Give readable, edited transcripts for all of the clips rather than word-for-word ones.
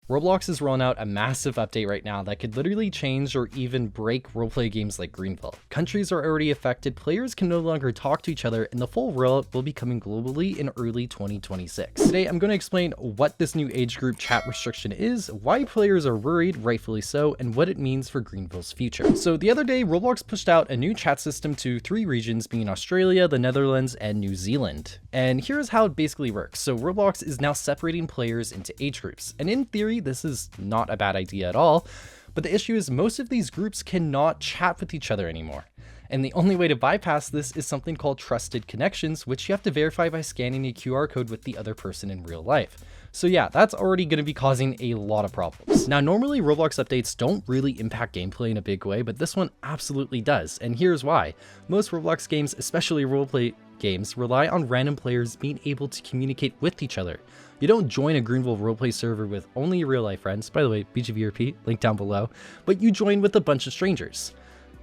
Roblox is rolling out a massive update right now that could literally change or even break roleplay games like Greenville. Countries are already affected, players can no longer talk to each other, and the full rollout will be coming globally in early 2026. Today, I'm going to explain what this new age group chat restriction is, why players are worried, rightfully so, and what it means for Greenville's future. So the other day, Roblox pushed out a new chat system to 3 regions, being Australia, the Netherlands, and New Zealand. And here's how it basically works. So Roblox is now separating players into age groups, and in theory, this is not a bad idea at all, but the issue is most of these groups cannot chat with each other anymore. And the only way to bypass this is something called trusted connections, which you have to verify by scanning a QR code with the other person in real life. So yeah, that's already going to be causing a lot of problems. Now, normally Roblox updates don't really impact gameplay in a big way, but this one absolutely does. And here's why. Most Roblox games, especially roleplay games, rely on random players being able to communicate with each other. You don't join a Greenville roleplay server with only your real life friends, by the way, BGVRP, link down below, but you join with a bunch of strangers.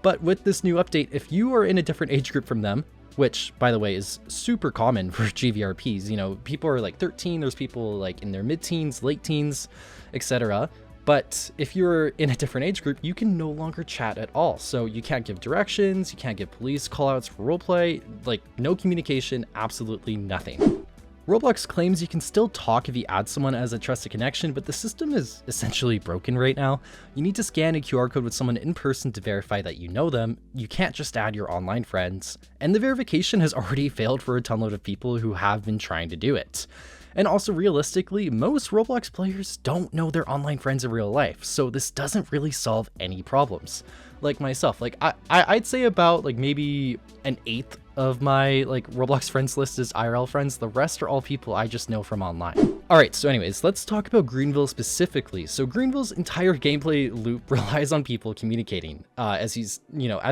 But with this new update, if you are in a different age group from them, which by the way is super common for GVRPs, you know, people are like 13, there's people like in their mid-teens, late teens, etc. But if you're in a different age group, you can no longer chat at all. So you can't give directions, you can't give police callouts for roleplay, like no communication, absolutely nothing. Roblox claims you can still talk if you add someone as a trusted connection, but the system is essentially broken right now. You need to scan a QR code with someone in person to verify that you know them. You can't just add your online friends. And the verification has already failed for a ton load of people who have been trying to do it. And also realistically, most Roblox players don't know their online friends in real life, so this doesn't really solve any problems. Like myself, like I'd say about like maybe an eighth of my like Roblox friends list is IRL friends. The rest are all people I just know from online. All right, so anyways, let's talk about Greenville specifically. So Greenville's entire gameplay loop relies on people communicating. As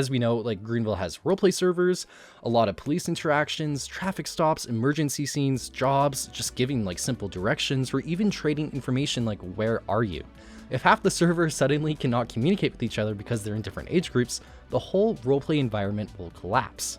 we know, like Greenville has roleplay servers, a lot of police interactions, traffic stops, emergency scenes, jobs, just giving like simple directions, or even trading information like where are you? If half the servers suddenly cannot communicate with each other because they're in different age groups, the whole roleplay environment will collapse.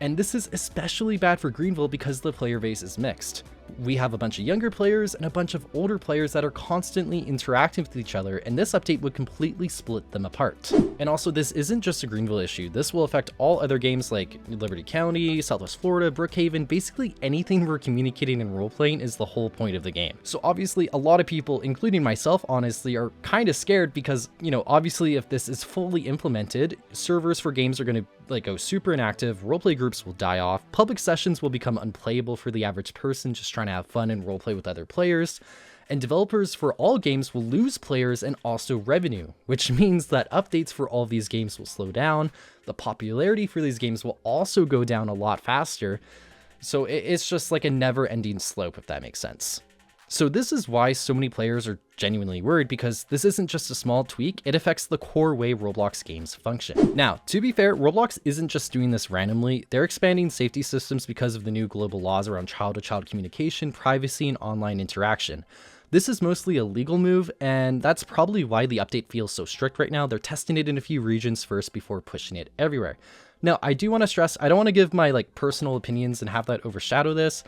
And this is especially bad for Greenville because the player base is mixed. We have a bunch of younger players and a bunch of older players that are constantly interacting with each other, and this update would completely split them apart. And also, this isn't just a Greenville issue. This will affect all other games like Liberty County, Southwest Florida, Brookhaven. Basically anything where communicating and role-playing is the whole point of the game. So obviously a lot of people, including myself honestly, are kind of scared because, you know, obviously if this is fully implemented, servers for games are going to like go super inactive, roleplay groups will die off, public sessions will become unplayable for the average person just trying to have fun and roleplay with other players, and developers for all games will lose players and also revenue, which means that updates for all of these games will slow down, the popularity for these games will also go down a lot faster, so it's just like a never-ending slope, if that makes sense. So this is why so many players are genuinely worried, because this isn't just a small tweak, it affects the core way Roblox games function. Now, to be fair, Roblox isn't just doing this randomly, they're expanding safety systems because of the new global laws around child-to-child communication, privacy, and online interaction. This is mostly a legal move, and that's probably why the update feels so strict right now. They're testing it in a few regions first before pushing it everywhere. Now, I do want to stress, I don't want to give my like personal opinions and have that overshadow this,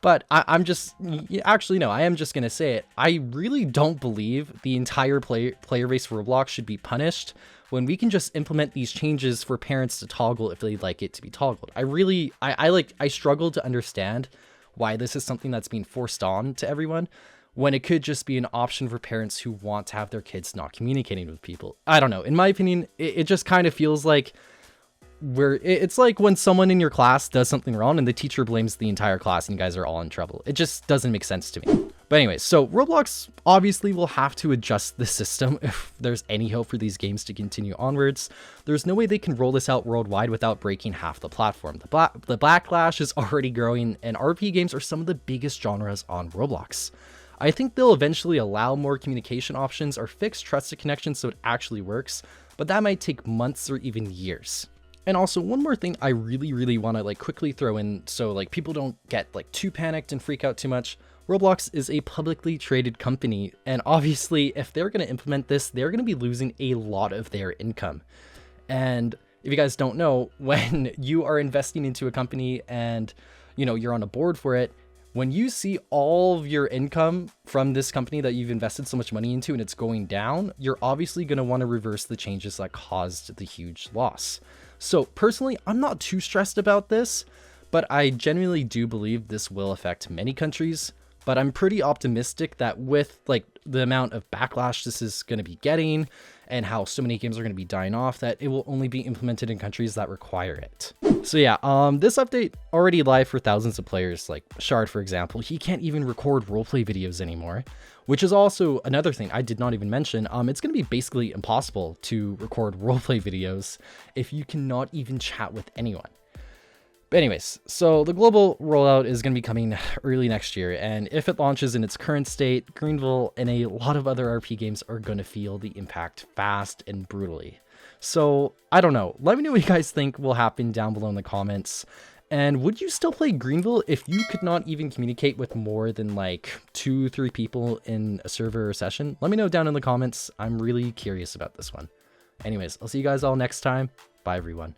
but I am just going to say it. I really don't believe the entire player base for Roblox should be punished when we can just implement these changes for parents to toggle if they'd like it to be toggled. I struggle to understand why this is something that's being forced on to everyone when it could just be an option for parents who want to have their kids not communicating with people. I don't know. In my opinion, it just kind of feels like it's like when someone in your class does something wrong and the teacher blames the entire class and you guys are all in trouble. It just doesn't make sense to me. But anyways, so Roblox obviously will have to adjust the system if there's any hope for these games to continue onwards. There's no way they can roll this out worldwide without breaking half the platform. The backlash is already growing, and RP games are some of the biggest genres on Roblox. I think they'll eventually allow more communication options or fix trusted connections so it actually works, but that might take months or even years. And also, one more thing I really want to like quickly throw in so like people don't get like too panicked and freak out too much. Roblox is a publicly traded company, and obviously if they're going to implement this, they're going to be losing a lot of their income. And if you guys don't know, when you are investing into a company and, you know, you're on a board for it, When you see all of your income from this company that you've invested so much money into and it's going down, you're obviously going to want to reverse the changes that caused the huge loss. So personally, I'm not too stressed about this, but I genuinely do believe this will affect many countries. But I'm pretty optimistic that with like the amount of backlash this is going to be getting and how so many games are going to be dying off, that it will only be implemented in countries that require it. So yeah, this update already live for thousands of players. Like Shard, for example, he can't even record roleplay videos anymore, which is also another thing I did not even mention. It's going to be basically impossible to record roleplay videos if you cannot even chat with anyone. But anyways, so the global rollout is going to be coming early next year, and if it launches in its current state, Greenville and a lot of other RP games are going to feel the impact fast and brutally. So I don't know. Let me know what you guys think will happen down below in the comments. And would you still play Greenville if you could not even communicate with more than like 2-3 people in a server or session? Let me know down in the comments. I'm really curious about this one. Anyways, I'll see you guys all next time. Bye everyone.